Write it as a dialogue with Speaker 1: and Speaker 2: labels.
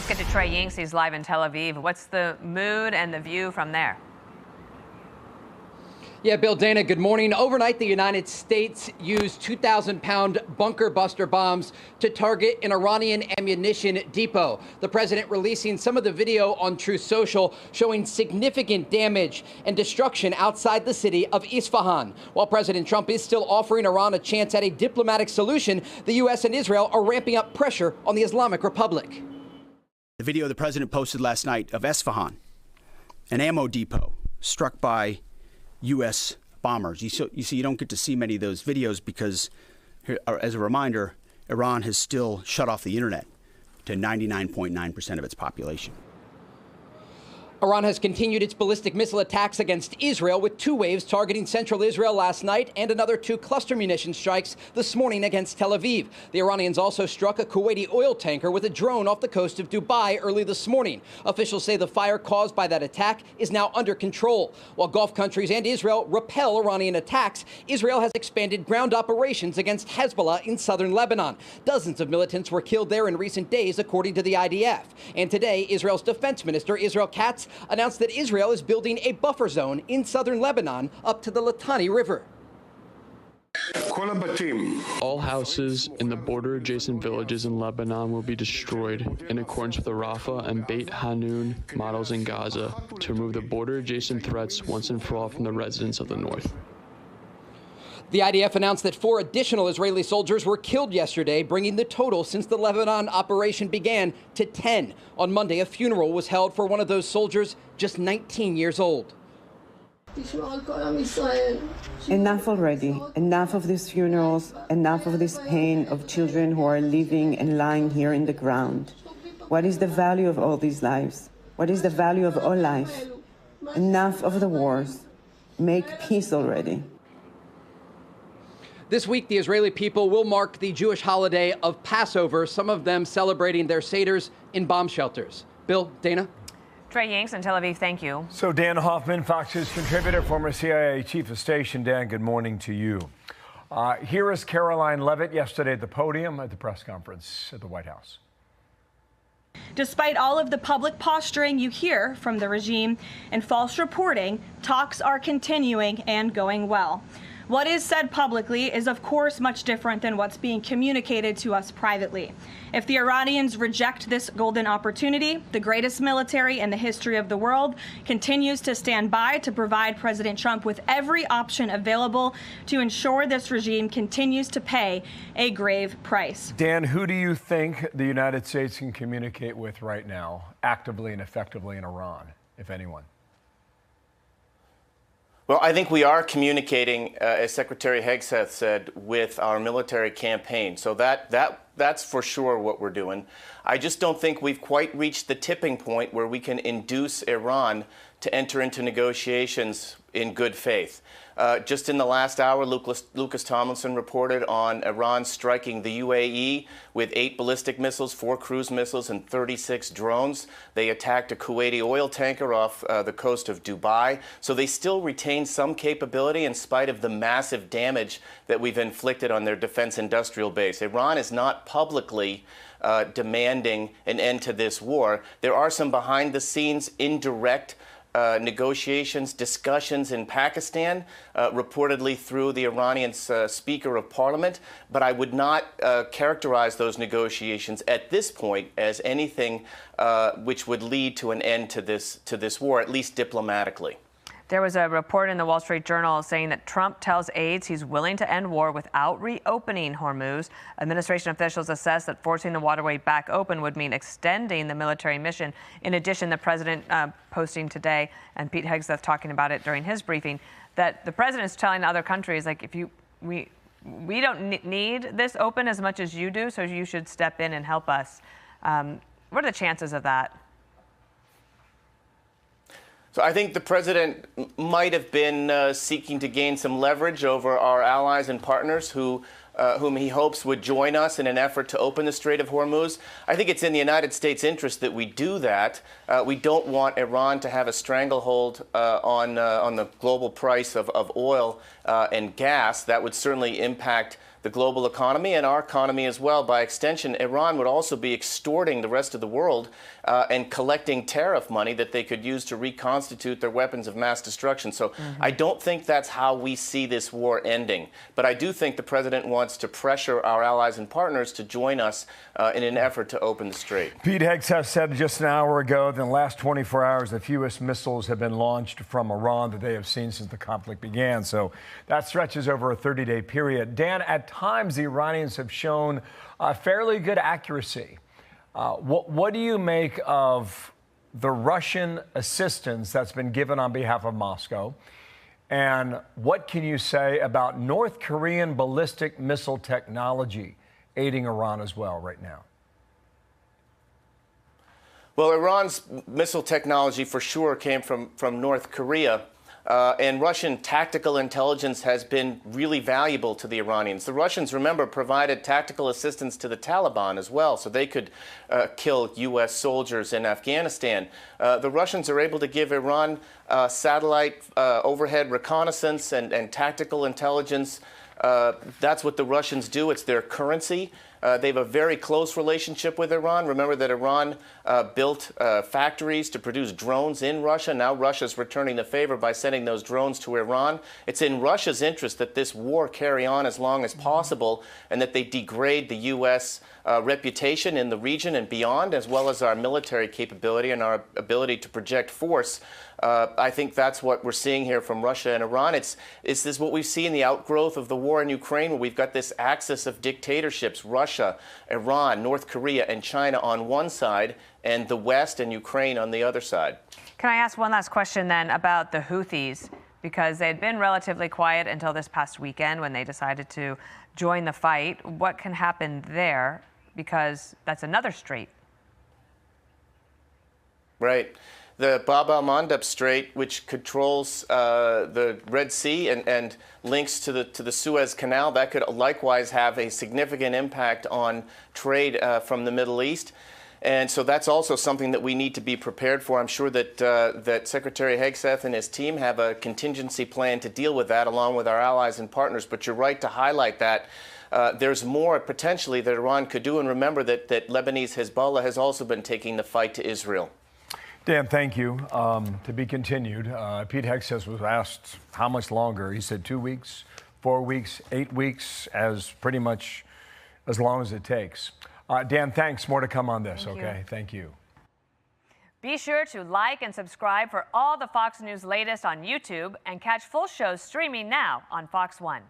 Speaker 1: Let's get to Trey Yingst. He's live in Tel Aviv. What's the mood and the view from there?
Speaker 2: Yeah, Bill, Dana, good morning. Overnight, the United States used 2,000-pound bunker buster bombs to target an Iranian ammunition depot. The president releasing some of the video on Truth Social showing significant damage and destruction outside the city of Isfahan. While President Trump is still offering Iran a chance at a diplomatic solution, the U.S. and Israel are ramping up pressure on the Islamic Republic.
Speaker 3: The video the president posted last night of Isfahan, an ammo depot struck by U.S. bombers. You see, you don't get to see many of those videos because, as a reminder, Iran has still shut off the internet to 99.9% of its population.
Speaker 2: Iran has continued its ballistic missile attacks against Israel, with 2 waves targeting central Israel last night and another 2 cluster munition strikes this morning against Tel Aviv. The Iranians also struck a Kuwaiti oil tanker with a drone off the coast of Dubai early this morning. Officials say the fire caused by that attack is now under control. While Gulf countries and Israel repel Iranian attacks, Israel has expanded ground operations against Hezbollah in southern Lebanon. Dozens of militants were killed there in recent days, according to the IDF. And today, Israel's defense minister, Israel Katz, announced that Israel is building a buffer zone in southern Lebanon up to the Litani River.
Speaker 4: All houses in the border-adjacent villages in Lebanon will be destroyed in accordance with the Rafah and Beit Hanun models in Gaza to remove the border-adjacent threats once and for all from the residents of the north.
Speaker 2: The IDF announced that 4 additional Israeli soldiers were killed yesterday, bringing the total since the Lebanon operation began to 10. On Monday, a funeral was held for one of those soldiers, just 19 years old.
Speaker 5: Enough already. Enough of these funerals. Enough of this pain of children who are living and lying here in the ground. What is the value of all these lives? What is the value of all life? Enough of the wars. Make peace already.
Speaker 2: This week, the Israeli people will mark the Jewish holiday of Passover, some of them celebrating their Seders in bomb shelters. Bill, Dana?
Speaker 1: Trey Yingst in Tel Aviv, thank you.
Speaker 6: So Dan Hoffman, Fox News contributor, former CIA chief of station. Dan, good morning to you. Here is Caroline Levitt yesterday at the podium at the press conference at the White House.
Speaker 7: Despite all of the public posturing you hear from the regime and false reporting, talks are continuing and going well. What is said publicly is, of course, much different than what's being communicated to us privately. If the Iranians reject this golden opportunity, the greatest military in the history of the world continues to stand by to provide President Trump with every option available to ensure this regime continues to pay a grave price.
Speaker 6: Dan, who do you think the United States can communicate with right now, actively and effectively in Iran, if anyone?
Speaker 8: Well, I think we are communicating, as Secretary Hegseth said, with our military campaign. So that's for sure what we're doing. I just don't think we've quite reached the tipping point where we can induce Iran to enter into negotiations in good faith. Just in the last hour, Lucas Tomlinson reported on Iran striking the UAE with 8 ballistic missiles, 4 cruise missiles, and 36 drones. They attacked a Kuwaiti oil tanker off the coast of Dubai. So they still retain some capability in spite of the massive damage that we've inflicted on their defense industrial base. Iran is not publicly demanding an end to this war. There are some behind-the-scenes indirect negotiations, discussions in Pakistan, reportedly through the Iranian Speaker of Parliament. But I would not characterize those negotiations at this point as anything which would lead to an end to this war, at least diplomatically.
Speaker 1: There was a report in the Wall Street Journal saying that Trump tells aides he's willing to end war without reopening Hormuz. Administration officials assess that forcing the waterway back open would mean extending the military mission. In addition, the president posting today, and Pete Hegseth talking about it during his briefing, that the president is telling other countries, like, we don't need this open as much as you do, so you should step in and help us. What are the chances of that?
Speaker 8: So I think the president might have been seeking to gain some leverage over our allies and partners whom he hopes would join us in an effort to open the Strait of Hormuz. I think it's in the United States' interest that we do that. We don't want Iran to have a stranglehold on the global price of oil and gas. That would certainly impact the global economy and our economy as well. By extension, Iran would also be extorting the rest of the world and collecting tariff money that they could use to reconstitute their weapons of mass destruction. So I don't think that's how we see this war ending. But I do think the president wants to pressure our allies and partners to join us in an effort to open the strait.
Speaker 6: Pete Hegseth said just an hour ago that in the last 24 hours, the fewest missiles have been launched from Iran that they have seen since the conflict began. So that stretches over a 30-day period. Dan, at times the Iranians have shown fairly good accuracy. What do you make of the Russian assistance that's been given on behalf of Moscow? And what can you say about North Korean ballistic missile technology aiding Iran as well right now?
Speaker 8: Well, Iran's missile technology for sure came from North Korea. And Russian tactical intelligence has been really valuable to the Iranians. The Russians, remember, provided tactical assistance to the Taliban as well, so they could kill U.S. soldiers in Afghanistan. The Russians are able to give Iran satellite overhead reconnaissance and tactical intelligence. That's what the Russians do. It's their currency. They have a very close relationship with Iran. Remember that Iran built factories to produce drones in Russia. Now Russia's returning the favor by sending those drones to Iran. It's in Russia's interest that this war carry on as long as possible and that they degrade the U.S. Reputation in the region and beyond, as well as our military capability and our ability to project force. I think that's what we're seeing here from Russia and Iran. It's this what we see in the outgrowth of the war in Ukraine, where we've got this axis of dictatorships, Russia, Iran, North Korea, and China on one side, and the West and Ukraine on the other side.
Speaker 1: Can I ask one last question then about the Houthis? Because they had been relatively quiet until this past weekend when they decided to join the fight. What can happen there? Because that's another strait.
Speaker 8: Right. The Bab el-Mandeb Strait, which controls the Red Sea and links to the Suez Canal, that could likewise have a significant impact on trade from the Middle East. And so that's also something that we need to be prepared for. I'm sure that that Secretary Hegseth and his team have a contingency plan to deal with that, along with our allies and partners. But you're right to highlight that. There's more potentially that Iran could do. And remember that Lebanese Hezbollah has also been taking the fight to Israel.
Speaker 6: Dan, thank you. To be continued. Pete Hegseth was asked how much longer. He said 2 weeks, 4 weeks, 8 weeks, as pretty much as long as it takes. Dan, thanks. More to come on this, okay? Thank you.
Speaker 1: Be sure to like and subscribe for all the Fox News latest on YouTube and catch full shows streaming now on Fox One.